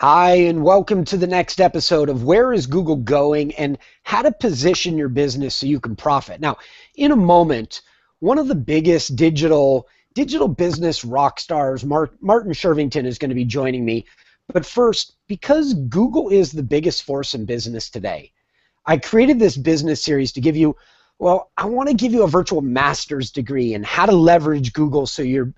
Hi, and welcome to the next episode of Where is Google Going and how to position your business so you can profit. Now, in a moment, one of the biggest digital business rock stars, Martin Shervington, is going to be joining me. But first, because Google is the biggest force in business today, I created this business series to give you, I want to give you a virtual master's degree in how to leverage Google so your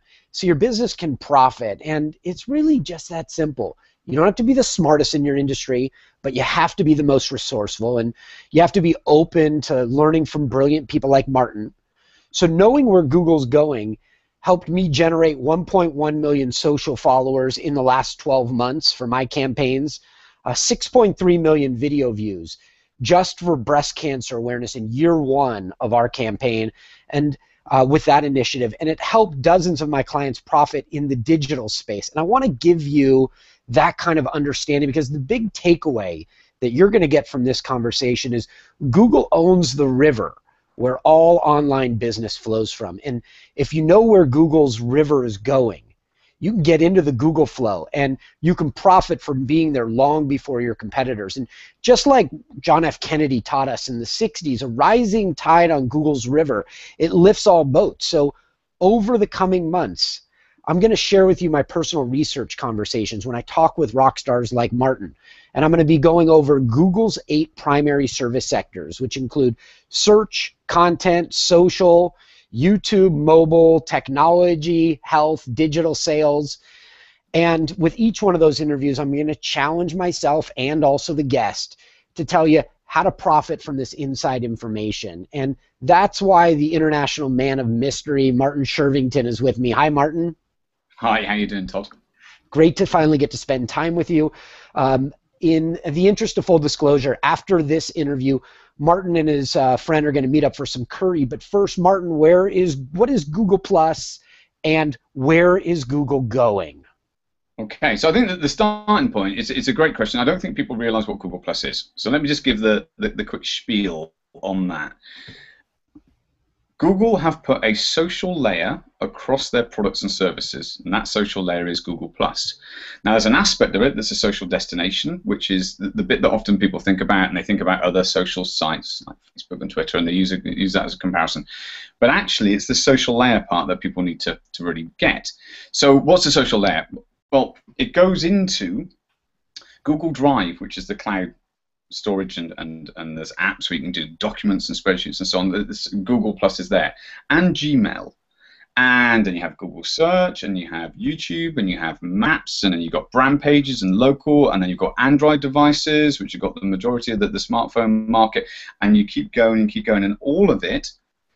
business can profit. And it's really just that simple. You don't have to be the smartest in your industry, but you have to be the most resourceful, and you have to be open to learning from brilliant people like Martin. So knowing where Google's going helped me generate 1.1 million social followers in the last 12 months for my campaigns, 6.3 million video views just for breast cancer awareness in year one of our campaign, and with that initiative. And it helped dozens of my clients profit in the digital space. And I want to give you that kind of understanding, because the big takeaway that you're going to get from this conversation is Google owns the river where all online business flows from. And if you know where Google's river is going, you can get into the Google flow and you can profit from being there long before your competitors. And just like John F. Kennedy taught us in the 60s, a rising tide on Google's river, it lifts all boats. So over the coming months, I'm going to share with you my personal research conversations when I talk with rock stars like Martin. And I'm going to be going over Google's 8 primary service sectors, which include search, content, social, YouTube, mobile, technology, health, digital sales. And with each one of those interviews, I'm going to challenge myself and also the guest to tell you how to profit from this inside information. And that's why the international man of mystery, Martin Shervington, is with me. Hi, Martin. Hi, how you doing, Todd? Great to finally get to spend time with you. In the interest of full disclosure, after this interview, Martin and his friend are going to meet up for some curry. But first, Martin, what is Google Plus, and where is Google going? Okay, so I think that the starting point it's a great question. I don't think people realize what Google Plus is. So let me just give the quick spiel on that. Google have put a social layer across their products and services, and that social layer is Google+. Now, there's an aspect of it that's a social destination, which is the bit that often people think about, and they think about other social sites like Facebook and Twitter, and they use that as a comparison. But actually, it's the social layer part that people need to really get. So what's the social layer? Well, it goes into Google Drive, which is the cloud storage, and there's apps where you can do documents and spreadsheets and so on. Google Plus is there, and Gmail, and then you have Google Search, and you have YouTube, and you have Maps, and then you've got brand pages and local, and then you've got Android devices, which you've got the majority of the smartphone market, and you keep going and keep going, and all of it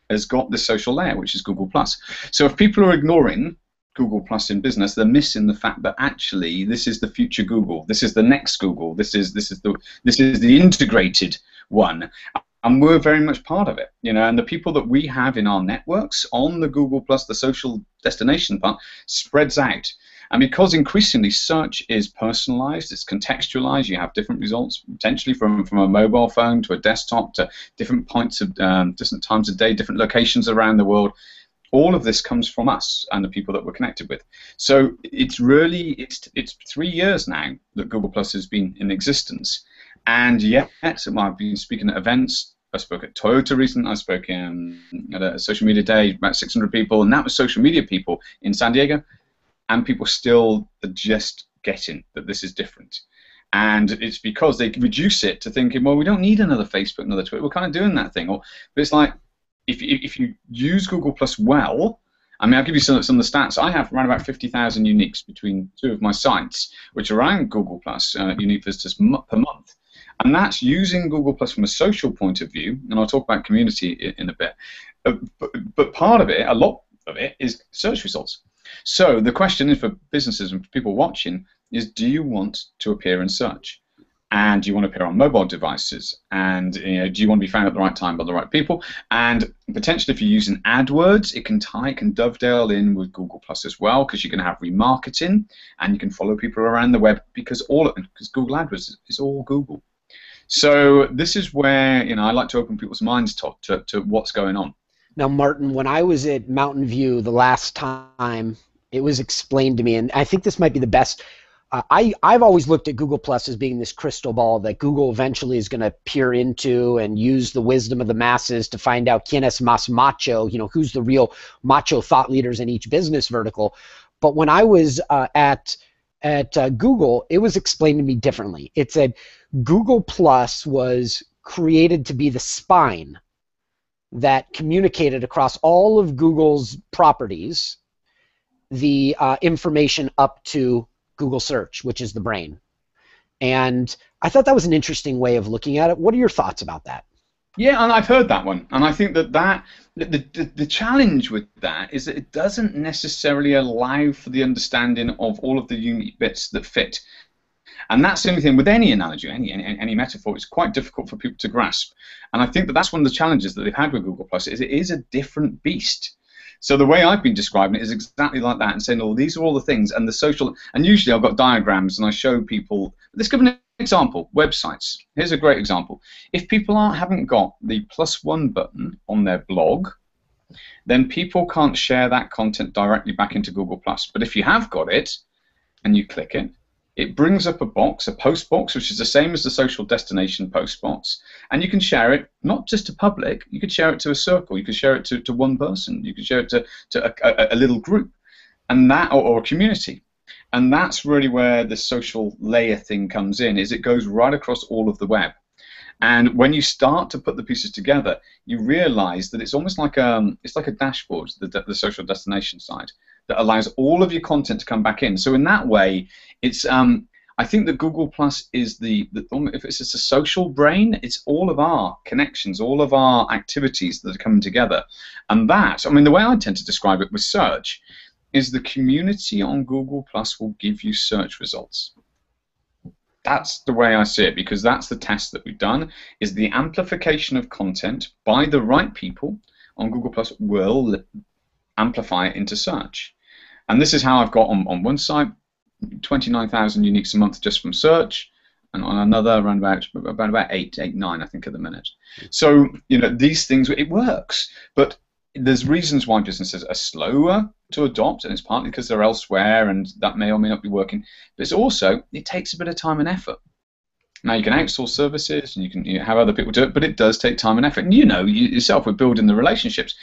has got the social layer, which is Google Plus. So if people are ignoring Google Plus in business, they're missing the fact that actually this is the future Google. This is the next Google. This is the integrated one, and we're very much part of it. And the people that we have in our networks on the Google Plus, the social destination part, spreads out. And because increasingly search is personalized, it's contextualized, you have different results potentially from a mobile phone to a desktop to different points of different times of day, different locations around the world. All of this comes from us and the people that we're connected with. So it's 3 years now that Google Plus has been in existence, and yet I've been speaking at events. I spoke at Toyota recently. I spoke at a social media day, about 600 people, and that was social media people in San Diego, and people still are just getting that this is different. And it's because they reduce it to thinking, well, we don't need another Facebook, another Twitter. We're kind of doing that thing. But it's like, if you use Google Plus well, I mean, I'll give you some of the stats. I have around about 50,000 uniques between 2 of my sites, which are around Google Plus, unique visitors per month. And that's using Google Plus from a social point of view, and I'll talk about community in a bit. But part of it, a lot of it, is search results. So the question is for businesses and for people watching is, do you want to appear in search? And do you want to appear on mobile devices? And do you want to be found at the right time by the right people? And potentially, if you're using AdWords, it can dovetail in with Google Plus as well, because you can have remarketing and you can follow people around the web, because Google AdWords is all Google. So this is where I like to open people's minds to what's going on. Now, Martin, when I was at Mountain View the last time, it was explained to me, and I think this might be the best I've always looked at Google Plus as being this crystal ball that Google eventually is going to peer into and use the wisdom of the masses to find out quién es más macho, who's the real macho thought leaders in each business vertical. But when I was at Google, it was explained to me differently. It said Google Plus was created to be the spine that communicated across all of Google's properties the information up to Google Search, which is the brain. And I thought that was an interesting way of looking at it. What are your thoughts about that? Yeah, and I've heard that one, and I think that the challenge with that is that it doesn't necessarily allow for the understanding of all of the unique bits that fit. And that's the only thing with any analogy, any metaphor, it's quite difficult for people to grasp. And I think that that's one of the challenges that they've had with Google Plus, is it is a different beast. So the way I've been describing it is exactly like that, and saying, oh, these are all the things, and the social, and usually I've got diagrams and I show people, let's give an example, websites. Here's a great example. If people haven't got the +1 button on their blog, then people can't share that content directly back into Google+. But if you have got it, and you click it, it brings up a box, a post box, which is the same as the social destination post box, and you can share it not just to public, you could share it to a circle, you could share it to one person, you could share it to a little group, and that, or a community. And that's really where the social layer thing comes in, is it goes right across all of the web. And when you start to put the pieces together, you realize that it's almost like it's like a dashboard, the social destination side, that allows all of your content to come back in. So in that way, it's I think that Google Plus is if it's a social brain, it's all of our connections, all of our activities that are coming together. And that, I mean, the way I tend to describe it with search is the community on Google Plus will give you search results. That's the way I see it, because that's the test that we've done, is the amplification of content by the right people on Google Plus will amplify it into search. And this is how I've got on one site 29,000 uniques a month just from search, and on another around about 8, 9 I think at the minute. So these things, it works, but there's reasons why businesses are slower to adopt, and it's partly because they're elsewhere and that may or may not be working, but it's also, it takes a bit of time and effort. Now you can outsource services and you can have other people do it, but it does take time and effort. And you yourself, we're building the relationships.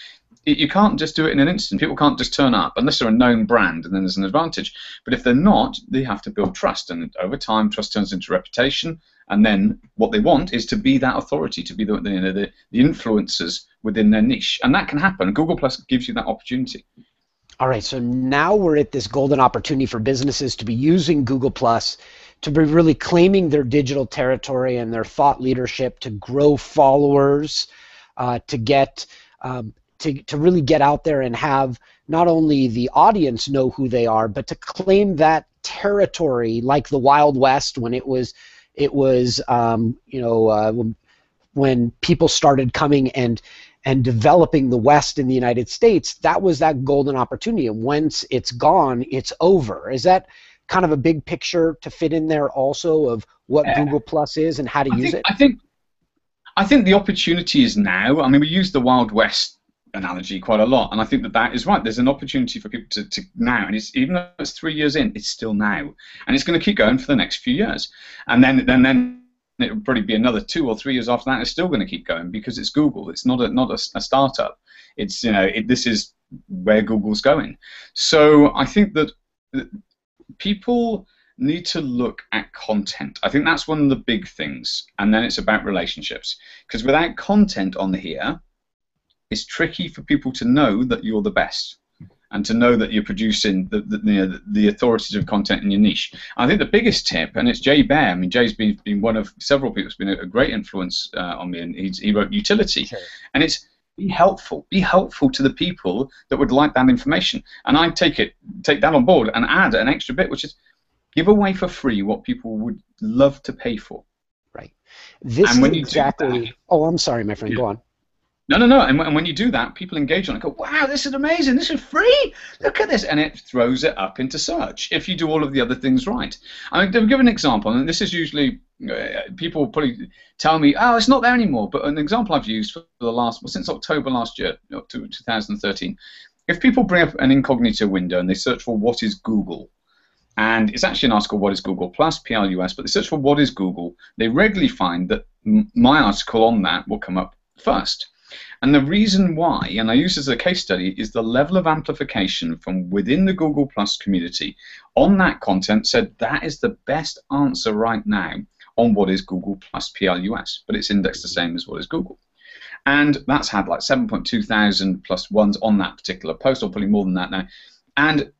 You can't just do it in an instant. People can't just turn up unless they're a known brand, and then there's an advantage. But if they're not, they have to build trust, and over time trust turns into reputation, and then what they want is to be that authority, to be the influencers within their niche, and that can happen. Google Plus gives you that opportunity. All right, so now we're at this golden opportunity for businesses to be using Google Plus to be really claiming their digital territory and their thought leadership, to grow followers, to get to really get out there and have not only the audience know who they are, but to claim that territory like the Wild West when when people started coming and developing the West in the United States. That was that golden opportunity, and once it's gone, it's over. Is that kind of a big picture to fit in there also of what Google Plus is and how to use it? I think the opportunity is now. I mean, we use the Wild West analogy quite a lot, and I think that is right. There's an opportunity for people to now, and it's, even though it's 3 years in, it's still now, and it's going to keep going for the next few years, and then it will probably be another 2 or 3 years after that. It's still going to keep going because it's Google. It's not a startup. It's this is where Google's going. So I think that people need to look at content. I think that's one of the big things, and then it's about relationships, because without content on here, it's tricky for people to know that you're the best, and to know that you're producing the authoritative content in your niche. I think the biggest tip, and it's Jay Baer. I mean, Jay's been one of several people who's been a great influence on me, and he wrote Utility, sure. And it's be helpful to the people that would like that information. And I take that on board and add an extra bit, which is give away for free what people would love to pay for. Right. This is exactly. Oh, I'm sorry, my friend. Yeah. Go on. No. And when you do that, people engage on it. Go, wow, this is amazing. This is free. Look at this, and it throws it up into search. If you do all of the other things right. I mean, I'll give an example, and this is usually people will probably tell me, oh, it's not there anymore. But an example I've used for since October last year, October 2013. If people bring up an incognito window and they search for what is Google, And it's actually an article, What is Google Plus, PLUS, but they search for what is Google. They regularly find that my article on that will come up first. And the reason why, and I use this as a case study, is the level of amplification from within the Google Plus community on that content said that is the best answer right now on what is Google Plus PLUS, but it's indexed the same as what is Google. And that's had like 7.2 thousand plus ones on that particular post, or probably more than that now. And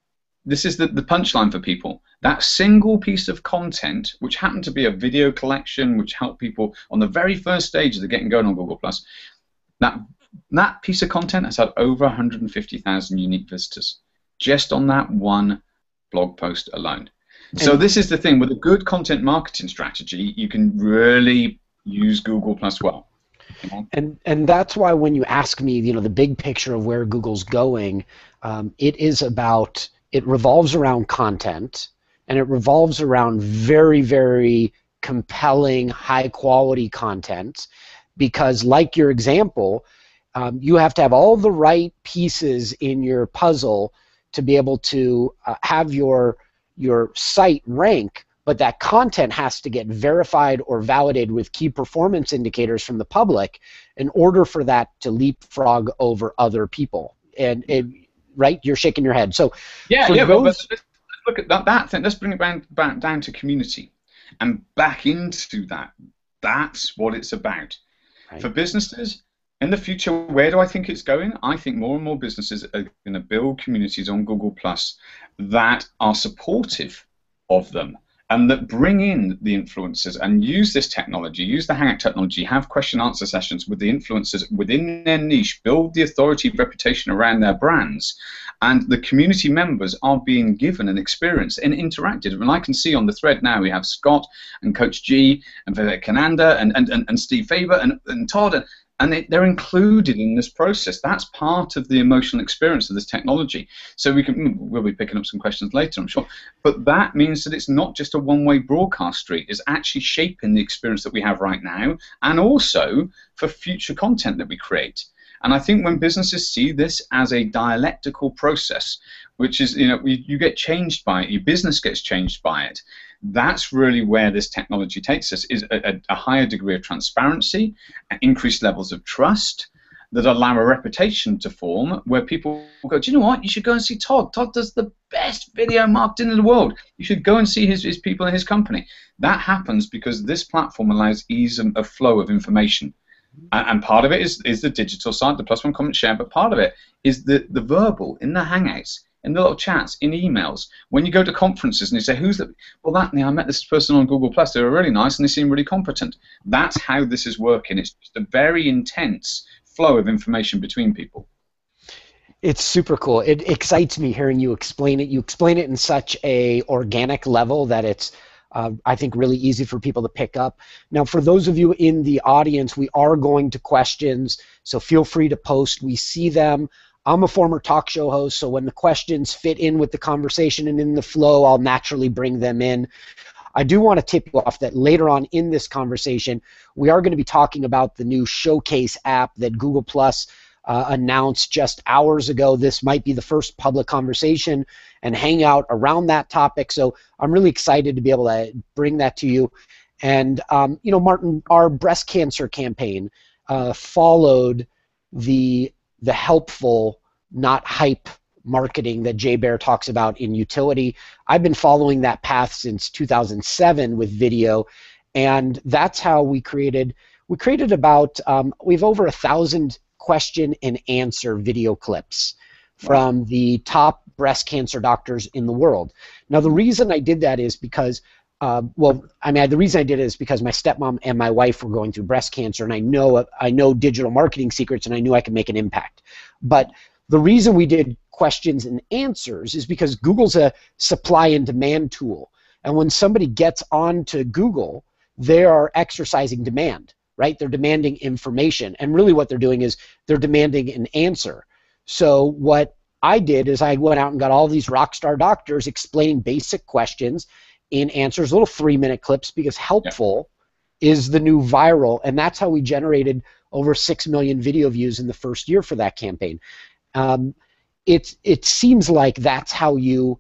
this is the punchline for people. That single piece of content, which happened to be a video collection, which helped people on the very first stage of the getting going on Google+, that piece of content has had over 150,000 unique visitors just on that one blog post alone. So this is the thing. With a good content marketing strategy, you can really use Google+ well. And that's why when you ask me, the big picture of where Google's going, it revolves around content, and it revolves around very, very compelling, high-quality content, because like your example, you have to have all the right pieces in your puzzle to be able to have your site rank, but that content has to get verified or validated with key performance indicators from the public in order for that to leapfrog over other people. And right, you're shaking your head. So but let's look at that thing. Let's bring it back down to community and back into that. That's what it's about. Right. For businesses, in the future, where do I think it's going? I think more and more businesses are going to build communities on Google Plus that are supportive of them and that bring in the influencers and use this technology, use the Hangout technology, have question-answer sessions with the influencers within their niche, build the authority reputation around their brands, and the community members are being given an experience and interacted. And I can see on the thread now we have Scott and Coach G and Vivekananda and Steve Faber and Todd, and they're included in this process. That's part of the emotional experience of this technology. So we'll be picking up some questions later, I'm sure. But that means that it's not just a one-way broadcast street. It's actually shaping the experience that we have right now, and also for future content that we create. And I think when businesses see this as a dialectical process, which is, you get changed by it, your business gets changed by it, that's really where this technology takes us, is a higher degree of transparency, increased levels of trust that allow a reputation to form where people go, do you know what, you should go and see Todd. Todd does the best video marketing in the world. You should go and see his people in his company. That happens because this platform allows ease of flow of information. And part of it is the digital side, the +1 comment share, but part of it is the verbal in the Hangouts, in the little chats, in emails. When you go to conferences and you say, I met this person on Google+, they were really nice and they seem really competent. That's how this is working. It's just a very intense flow of information between people. It's super cool. It excites me hearing you explain it. You explain it in such a organic level that it's I think really easy for people to pick up. Now, for those of you in the audience, we are going to questions, so feel free to post. We see them. I'm a former talk show host, so when the questions fit in with the conversation and in the flow, I'll naturally bring them in. I do want to tip you off that later on in this conversation, we are going to be talking about the new Showcase app that Google Plus announced just hours ago. This might be the first public conversation and hangout around that topic, so I'm really excited to be able to bring that to you. And Martin, our breast cancer campaign followed the helpful, not hype marketing that Jay Baer talks about in utility. I've been following that path since 2007 with video, and that's how we created about we've over 1,000 question and answer video clips from the top breast cancer doctors in the world. Now, the reason I did that is because the reason I did it is because my stepmom and my wife were going through breast cancer, and I know digital marketing secrets, and I knew I could make an impact. But the reason we did questions and answers is because Google's a supply and demand tool, and when somebody gets onto Google, they are exercising demand, right? They're demanding information, and really what they're doing is they're demanding an answer. So what I did is I went out and got all these rock star doctors explaining basic questions in answers, little 3-minute clips, because helpful is the new viral, and that's how we generated over 6 million video views in the first year for that campaign. It seems like that's how you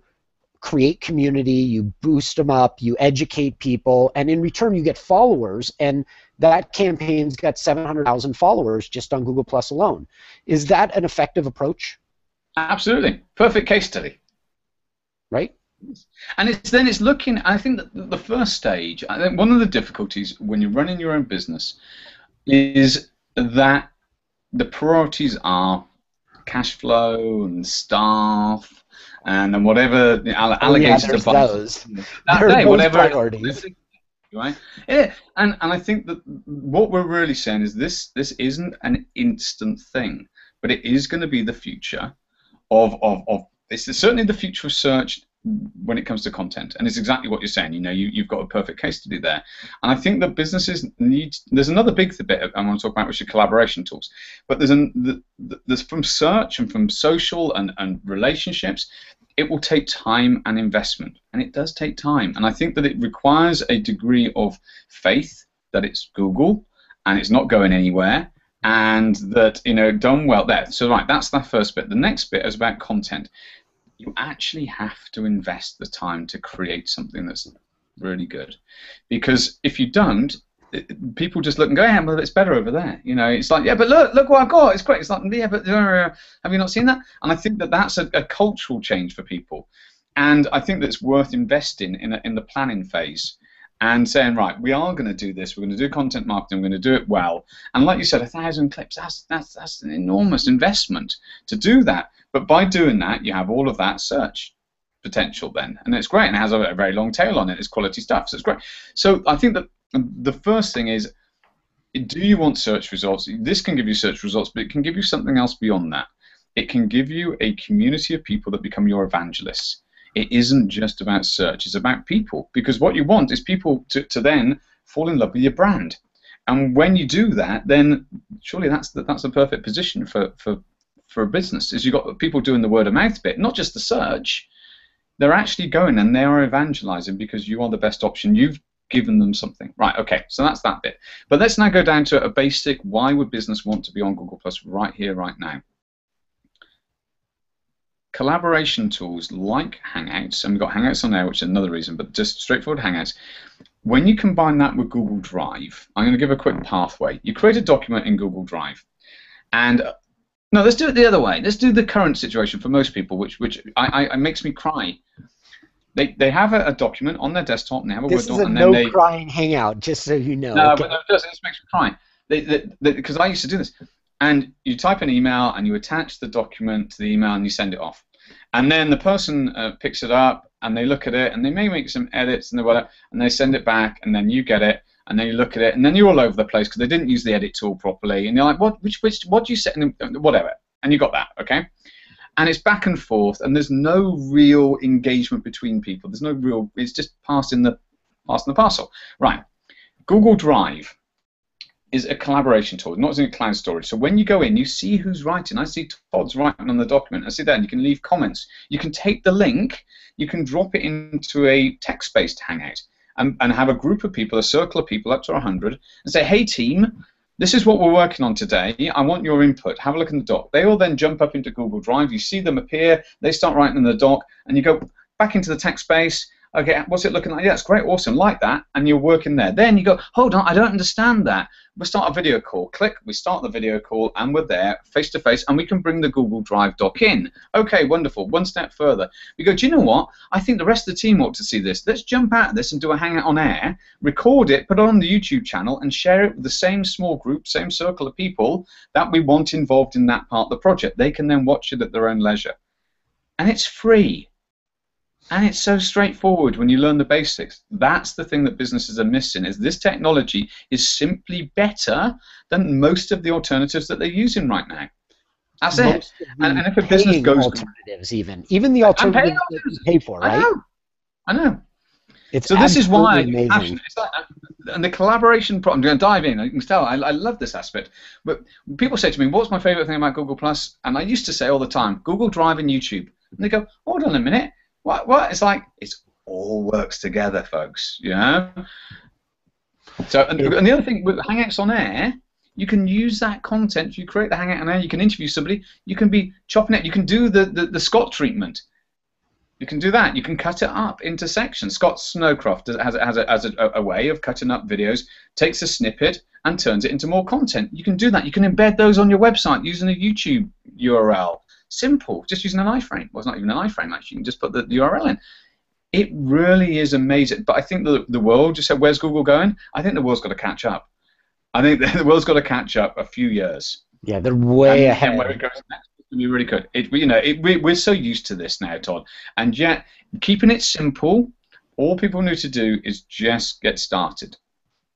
create community, you boost them up, you educate people, and in return you get followers, and that campaign's got 700,000 followers just on Google Plus alone. Is that an effective approach? Absolutely. Perfect case study. Right? And it's looking, I think that the first stage, I think one of the difficulties when you're running your own business is that the priorities are cash flow and staff and then whatever the alligator those. That day, whatever priorities. Right? Yeah, and I think that what we're really saying is this isn't an instant thing, but it is going to be the future of it's certainly the future of search when it comes to content, and it's exactly what you're saying. You know, you've got a perfect case study there, and I think that businesses need. There's another big bit I want to talk about, which is collaboration tools. But there's from search and from social and relationships. It will take time and investment, and it does take time. And I think that it requires a degree of faith that it's Google and it's not going anywhere, and that done well there. So right, that's that first bit. The next bit is about content. You actually have to invest the time to create something that's really good, because if you don't, people just look and go, yeah, well, it's better over there. It's like, yeah, but look what I've got. It's great. It's like, yeah, but have you not seen that? And I think that that's a cultural change for people, and I think that it's worth investing in the planning phase and saying, right, we are going to do this. We're going to do content marketing. We're going to do it well. And like you said, 1,000 clips. That's an enormous investment to do that. But by doing that, you have all of that search potential then, and it's great, and it has a very long tail on it. It's quality stuff, so it's great. So I think that the first thing is, do you want search results? This can give you search results, but it can give you something else beyond that. It can give you a community of people that become your evangelists. It isn't just about search, it's about people, because what you want is people to then fall in love with your brand. And when you do that, then surely that's the perfect position for a business, is you've got people doing the word of mouth bit, not just the search. They're actually going and they are evangelizing because you are the best option. You've given them something. Right, okay, so that's that bit. But let's now go down to a basic, why would business want to be on Google Plus right here, right now? Collaboration tools like Hangouts, and we've got Hangouts on there, which is another reason, but just straightforward Hangouts. When you combine that with Google Drive, I'm going to give a quick pathway. You create a document in Google Drive, and no, let's do it the other way. Let's do the current situation for most people, which makes me cry. They have a document on their desktop, and they have a Word document. This is a crying Hangout, just so you know. No, okay. But no, it just makes me cry. Because I used to do this. And you type an email, and you attach the document to the email, and you send it off. And then the person picks it up, and they look at it, and they may make some edits, and they send it back, and then you get it. And then you look at it, and then you're all over the place because they didn't use the edit tool properly, and you're like, what do you set? Whatever, and you got that, okay? And it's back and forth, and there's no real engagement between people. There's no real. It's just passing the parcel, right? Google Drive is a collaboration tool, not in cloud storage. So when you go in, you see who's writing. I see Todd's writing on the document. I see that, and you can leave comments. You can take the link, you can drop it into a text-based Hangout. And have a group of people, a circle of people up to 100, and say, hey team, this is what we're working on today. I want your input. Have a look in the doc. They all then jump up into Google Drive. You see them appear. They start writing in the doc, and you go back into the text space. Okay, what's it looking like? Yeah, it's great, awesome, like that, and you're working there. Then you go, hold on, I don't understand that. We'll start a video call. Click, we start the video call, and we're there, face to face, and we can bring the Google Drive doc in. Okay, wonderful. One step further. We go, do you know what? I think the rest of the team ought to see this. Let's jump out of this and do a Hangout on air, record it, put it on the YouTube channel, and share it with the same small group, same circle of people that we want involved in that part of the project. They can then watch it at their own leisure. And it's free. And it's so straightforward when you learn the basics. That's the thing that businesses are missing, is this technology is simply better than most of the alternatives that they're using right now. That's it. And if a business goes... alternatives even the alternatives that you pay for, right? I know. It's so this is why amazing. It's like, and the collaboration problem, I'm going to dive in. You can tell I love this aspect. But people say to me, what's my favorite thing about Google Plus? And I used to say all the time, Google Drive and YouTube. And they go, hold on a minute. What? It's like, it all works together, folks, you know? So, and the other thing, with Hangouts on Air, you can use that content. If you create the Hangout on Air, you can interview somebody, you can be chopping it, you can do the Scott treatment. You can do that. You can cut it up into sections. Scott Snowcroft has a way of cutting up videos, takes a snippet and turns it into more content. You can do that. You can embed those on your website using a YouTube URL. Simple, just using an iframe. Well, it's not even an iframe, actually. You can just put the URL in. It really is amazing. But I think the world, just said, where's Google going? I think the world's got to catch up. I think the world's got to catch up a few years. Yeah, they're way ahead. And where it goes next. Be really good. We're so used to this now, Todd, and yet keeping it simple. All people need to do is just get started.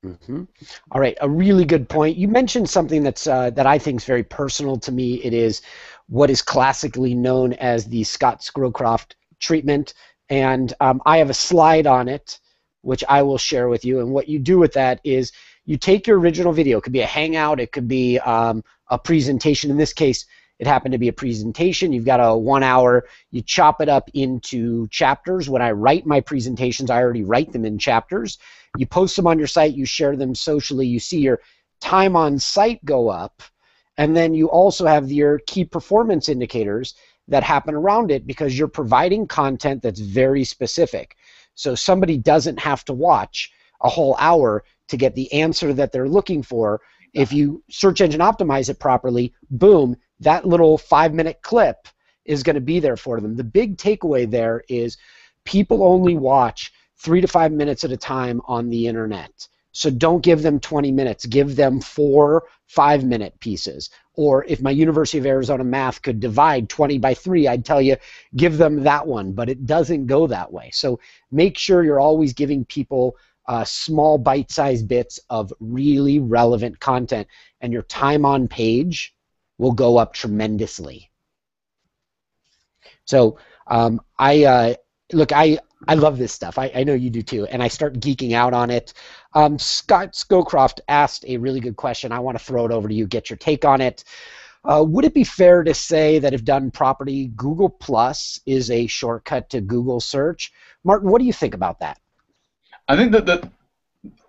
Mm-hmm. All right, a really good point. You mentioned something that's that I think is very personal to me. It is what is classically known as the Scott Scowcroft treatment, and I have a slide on it, which I will share with you. And what you do with that is you take your original video. It could be a Hangout. It could be a presentation. In this case, it happened to be a presentation. You've got a 1 hour. You chop it up into chapters. When I write my presentations, I already write them in chapters. You post them on your site. You share them socially. You see your time on site go up. And then you also have your key performance indicators that happen around it because you're providing content that's very specific. So somebody doesn't have to watch a whole hour to get the answer that they're looking for. If you search engine optimize it properly, boom, that little 5-minute clip is going to be there for them. The big takeaway there is people only watch 3 to 5 minutes at a time on the internet. So don't give them 20 minutes. Give them 4 5-minute pieces. Or if my University of Arizona math could divide 20 by 3, I'd tell you give them that one. But it doesn't go that way. So make sure you're always giving people small bite-sized bits of really relevant content, and your time on page will go up tremendously. So I love this stuff. I know you do too, and I start geeking out on it. Scott Scowcroft asked a really good question. I want to throw it over to you, get your take on it. Would it be fair to say that if done properly, Google Plus is a shortcut to Google search? Martin, what do you think about that? I think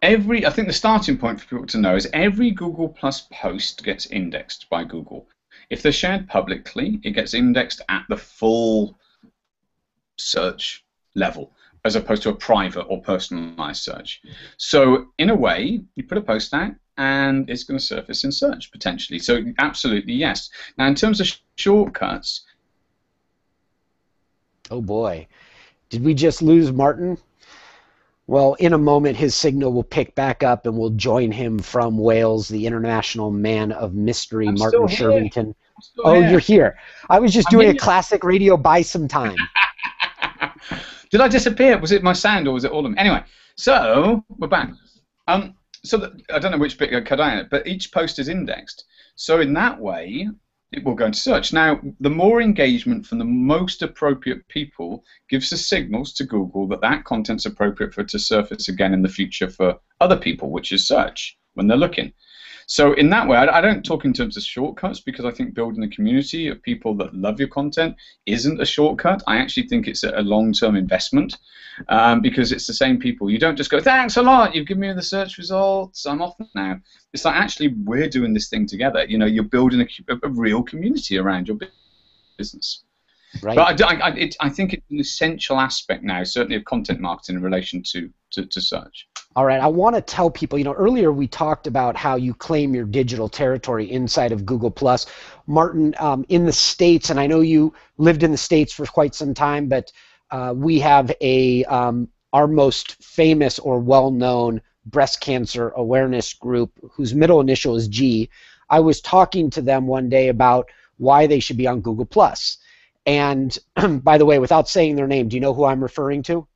I think the starting point for people to know is every Google Plus post gets indexed by Google. If they're shared publicly, it gets indexed at the full search level, as opposed to a private or personalized search. So in a way, you put a post out and it's going to surface in search potentially. So absolutely yes. Now in terms of shortcuts. Oh boy, did we just lose Martin? Well, in a moment, his signal will pick back up, and we'll join him from Wales, the international man of mystery, Martin Shervington. Oh, you're here. I was just doing a classic radio buy some time. Did I disappear? Was it my sound, or was it all of them? Anyway, so we're back. I don't know which bit got cut out, but each post is indexed. So in that way, it will go into search. Now, the more engagement from the most appropriate people gives us signals to Google that that content's appropriate for it to surface again in the future for other people, which is search, when they're looking. So in that way, I don't talk in terms of shortcuts, because I think building a community of people that love your content isn't a shortcut. I actually think it's a long-term investment, because it's the same people. You don't just go, thanks a lot, you've given me the search results, I'm off now. It's like, actually, we're doing this thing together. You know, you're building a real community around your business. Right. But I think it's an essential aspect now, certainly of content marketing in relation to search. All right, I want to tell people, you know, earlier we talked about how you claim your digital territory inside of Google+. Martin, in the States, and I know you lived in the States for quite some time, but we have our most famous or well-known breast cancer awareness group whose middle initial is G. I was talking to them one day about why they should be on Google+. And by the way, without saying their name, do you know who I'm referring to?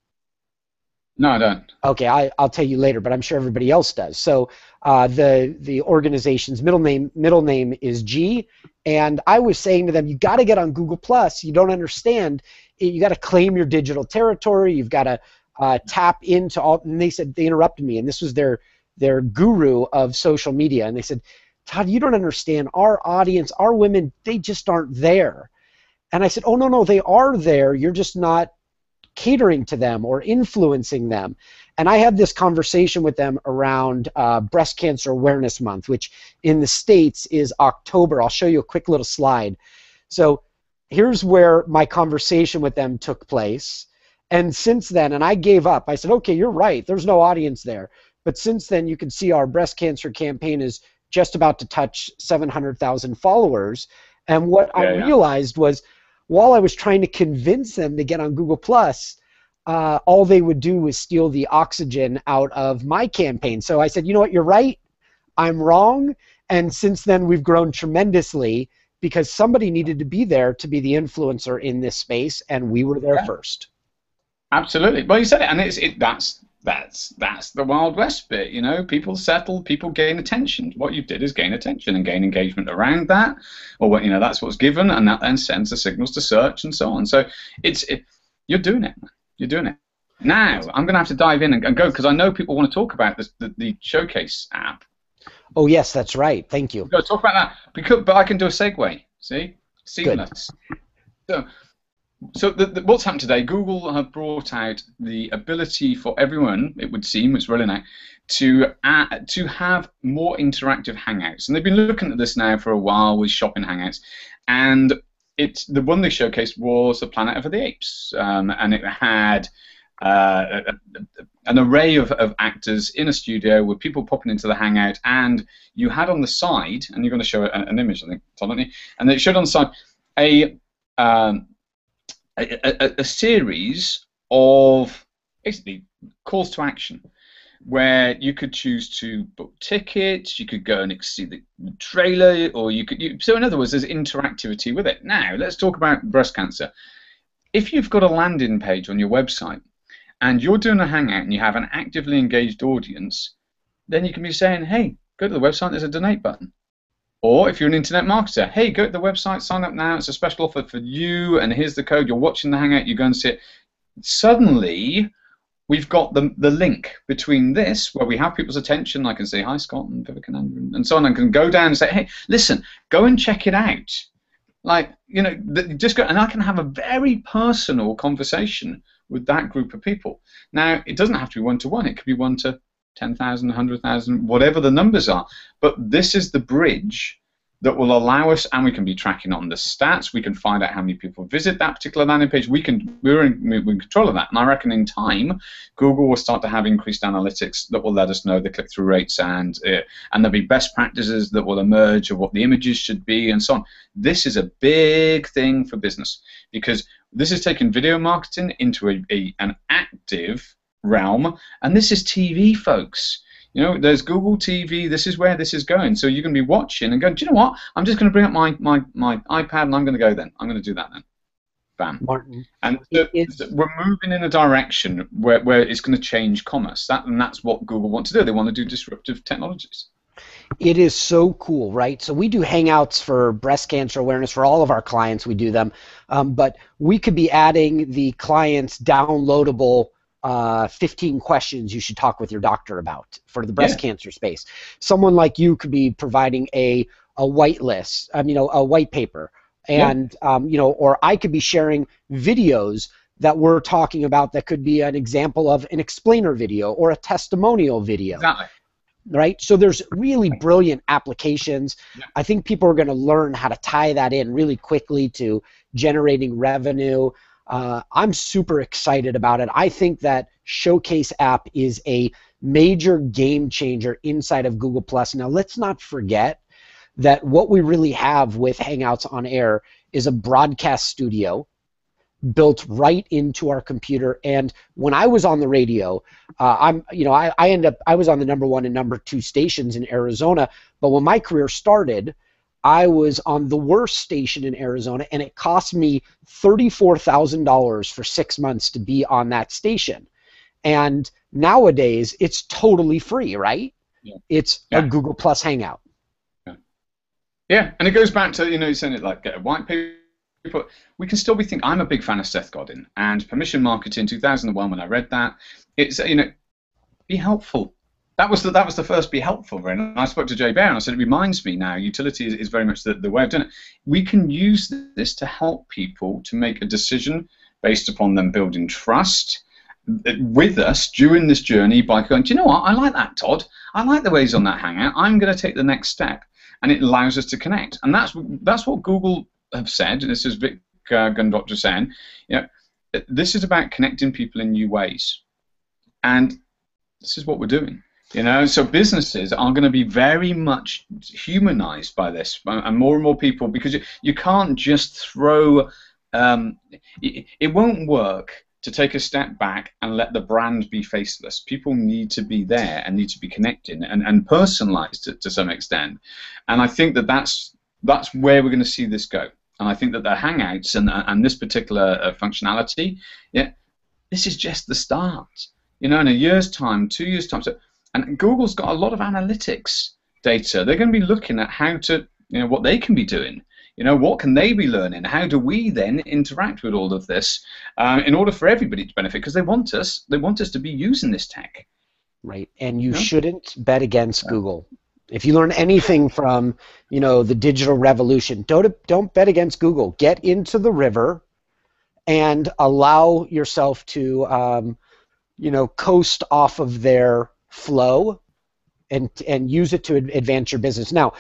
No, I don't. Okay, I'll tell you later, but I'm sure everybody else does. So the organization's middle name is G, and I was saying to them, you got to get on Google+. You don't understand. You got to claim your digital territory. You've got to tap into all. And they interrupted me, and this was their guru of social media, and they said, Todd, you don't understand. Our audience, our women, they just aren't there. And I said, oh, no, they are there. You're just not catering to them or influencing them. And I had this conversation with them around Breast Cancer Awareness Month, which in the States is October. I'll show you a quick little slide. So here's where my conversation with them took place. And since then, and I gave up. I said, okay, you're right. There's no audience there. But since then, you can see our breast cancer campaign is just about to touch 700,000 followers. And what I realized was, while I was trying to convince them to get on Google+, all they would do was steal the oxygen out of my campaign. So I said, you know what, you're right. I'm wrong. And since then, we've grown tremendously because somebody needed to be there to be the influencer in this space, and we were there first. Absolutely. Well, you said it, and that's the Wild West bit. You know, people settle, people gain attention. What you did is gain attention and gain engagement around that, or what, you know, that's what's given, and that then sends the signals to search and so on. So you're doing it, man. You're doing it. Now I'm going to have to dive in and go because I know people want to talk about this, the Showcase app. Oh yes, that's right. Thank you. We've got to talk about that but I can do a segue. See, seamless. Good. So what's happened today, Google have brought out the ability for everyone, it would seem, it's rolling out, to have more interactive Hangouts. And they've been looking at this now for a while with shopping Hangouts. And the one they showcased was the Planet of the Apes. And it had an array of actors in a studio with people popping into the Hangout. And you had on the side, and you're going to show an image, I think, Todd, aren't you? And it showed on the side a series of basically calls to action where you could choose to book tickets, you could go and see the trailer, or so in other words, there's interactivity with it. Now, let's talk about breast cancer. If you've got a landing page on your website and you're doing a Hangout and you have an actively engaged audience, then you can be saying, hey, go to the website, there's a donate button. Or if you're an internet marketer, hey, go to the website, sign up now, it's a special offer for you, and here's the code, you're watching the Hangout, you go and see it. Suddenly, we've got the link between this, where we have people's attention, I can say, hi, Scott, and Vivica, and so on, and can go down and say, hey, listen, go and check it out. Like, you know, just go, and I can have a very personal conversation with that group of people. Now, it doesn't have to be one-to-one, it could be 1 to 10,000, 100,000, whatever the numbers are. But this is the bridge that will allow us, and we can be tracking on the stats. We can find out how many people visit that particular landing page. We're in control of that. And I reckon in time, Google will start to have increased analytics that will let us know the click-through rates, and there'll be best practices that will emerge of what the images should be and so on. This is a big thing for business because this is taking video marketing into an active realm, and this is TV, folks. You know, there's Google TV. This is where this is going. So you can be watching and going, do you know what? I'm just going to bring up my iPad and I'm going to go then. I'm going to do that then. Bam. Martin. And we're moving in a direction where it's going to change commerce. And that's what Google want to do. They want to do disruptive technologies. It is so cool, right? So we do Hangouts for breast cancer awareness for all of our clients. We do them. But we could be adding the client's downloadable 15 questions you should talk with your doctor about for the breast cancer space. Someone like you could be providing a white list, a white paper, and or I could be sharing videos that we're talking about that could be an example of an explainer video or a testimonial video. Exactly. Right? So there's really brilliant applications. I think people are going to learn how to tie that in really quickly to generating revenue. I'm super excited about it. I think that Showcase app is a major game changer inside of Google+. Now, let's not forget that what we really have with Hangouts on Air is a broadcast studio built right into our computer. And when I was on the radio, I was on the #1 and #2 stations in Arizona. But when my career started, I was on the worst station in Arizona, and it cost me $34,000 for 6 months to be on that station. And nowadays, it's totally free, right? Yeah. It's a Google Plus Hangout. Yeah, and it goes back to, you saying it like get a white paper. We can still be thinking. I'm a big fan of Seth Godin and permission marketing. 2001, when I read that, it's be helpful. That was the first be helpful. And I spoke to Jay Bear and I said it reminds me now. Utility is very much the way of doing it. We can use this to help people to make a decision based upon them building trust with us during this journey by going, do you know what? I like that, Todd. I like the way he's on that Hangout. I'm going to take the next step, and it allows us to connect. And that's what Google have said. And this is Gundot just saying, this is about connecting people in new ways, and this is what we're doing. So businesses are going to be very much humanized by this, and more people, because you can't just throw. It won't work to take a step back and let the brand be faceless. People need to be there and need to be connected and personalized to some extent. And I think that's where we're going to see this go. And I think that the Hangouts and this particular functionality, this is just the start. In a year's time, 2 years' time. And Google's got a lot of analytics data. They're going to be looking at how to, what they can be doing. What can they be learning? How do we then interact with all of this in order for everybody to benefit? Because they want us to be using this tech. Right, and you shouldn't bet against Google. If you learn anything from, the digital revolution, don't bet against Google. Get into the river and allow yourself to, coast off of their flow and use it to advance your business. Now,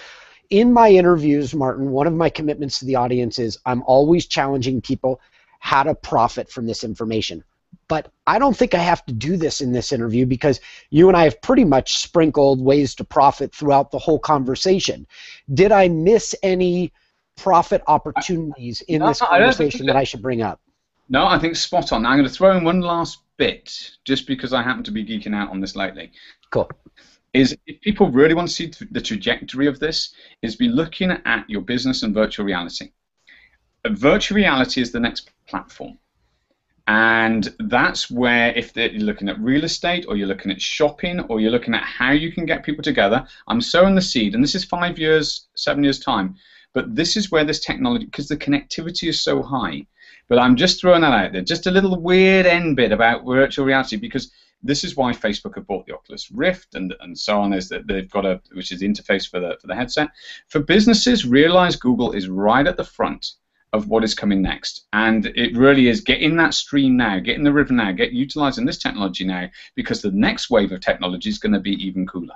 in my interviews, Martin, one of my commitments to the audience is I'm always challenging people how to profit from this information. But I don't think I have to do this in this interview because you and I have pretty much sprinkled ways to profit throughout the whole conversation. Did I miss any profit opportunities in this conversation that I should bring up? No, I think spot on. I'm going to throw in one last bit, just because I happen to be geeking out on this lately. Cool. Is if people really want to see the trajectory of this, is be looking at your business and virtual reality. Virtual reality is the next platform. And that's where, if you're looking at real estate, or you're looking at shopping, or you're looking at how you can get people together, I'm sowing the seed, and this is 5 years, 7 years' time, but this is where this technology, because the connectivity is so high, but I'm just throwing that out there, just a little weird end bit about virtual reality, because this is why Facebook have bought the Oculus Rift and so on, is that they've got which is the interface for the headset. For businesses, realize Google is right at the front of what is coming next, and it really is get in that stream now, get in the river now, get utilizing this technology now, because the next wave of technology is going to be even cooler.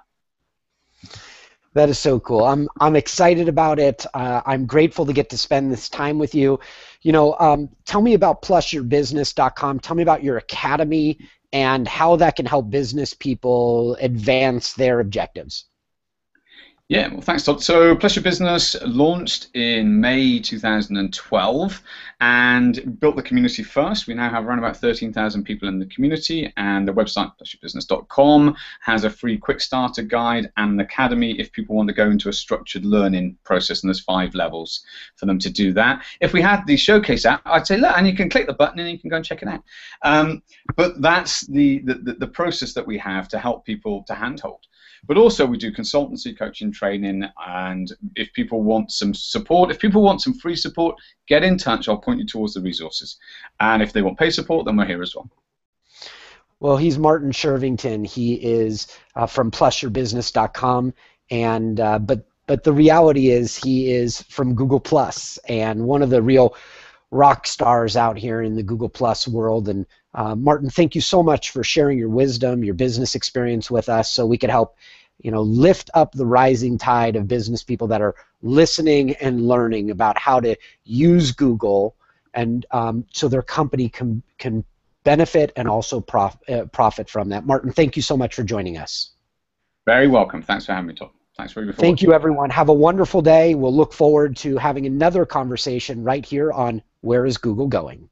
That is so cool. I'm excited about it. I'm grateful to get to spend this time with you. Tell me about plusyourbusiness.com. Tell me about your academy and how that can help business people advance their objectives. Yeah, well, thanks, Todd. So Plus Your Business launched in May 2012 and built the community first. We now have around about 13,000 people in the community, and the website, plusyourbusiness.com, has a free quick starter guide and an academy if people want to go into a structured learning process, and there's 5 levels for them to do that. If we had the Showcase app, I'd say, look, and you can click the button and you can go and check it out. But that's the process that we have to help people to handhold. But also we do consultancy, coaching, training, and if people want some support, if people want some free support, get in touch. I'll point you towards the resources. And if they want paid support, then we're here as well. Well, he's Martin Shervington. He is from plusyourbusiness.com, and but the reality is he is from Google Plus, and one of the real rock stars out here in the Google Plus world. And Martin, thank you so much for sharing your wisdom, your business experience with us, so we could help, lift up the rising tide of business people that are listening and learning about how to use Google, and so their company can benefit and also profit from that. Martin, thank you so much for joining us. Very welcome. Thanks for having me, Todd. Thanks for watching. Thank you, everyone. Have a wonderful day. We'll look forward to having another conversation right here on Where is Google Going?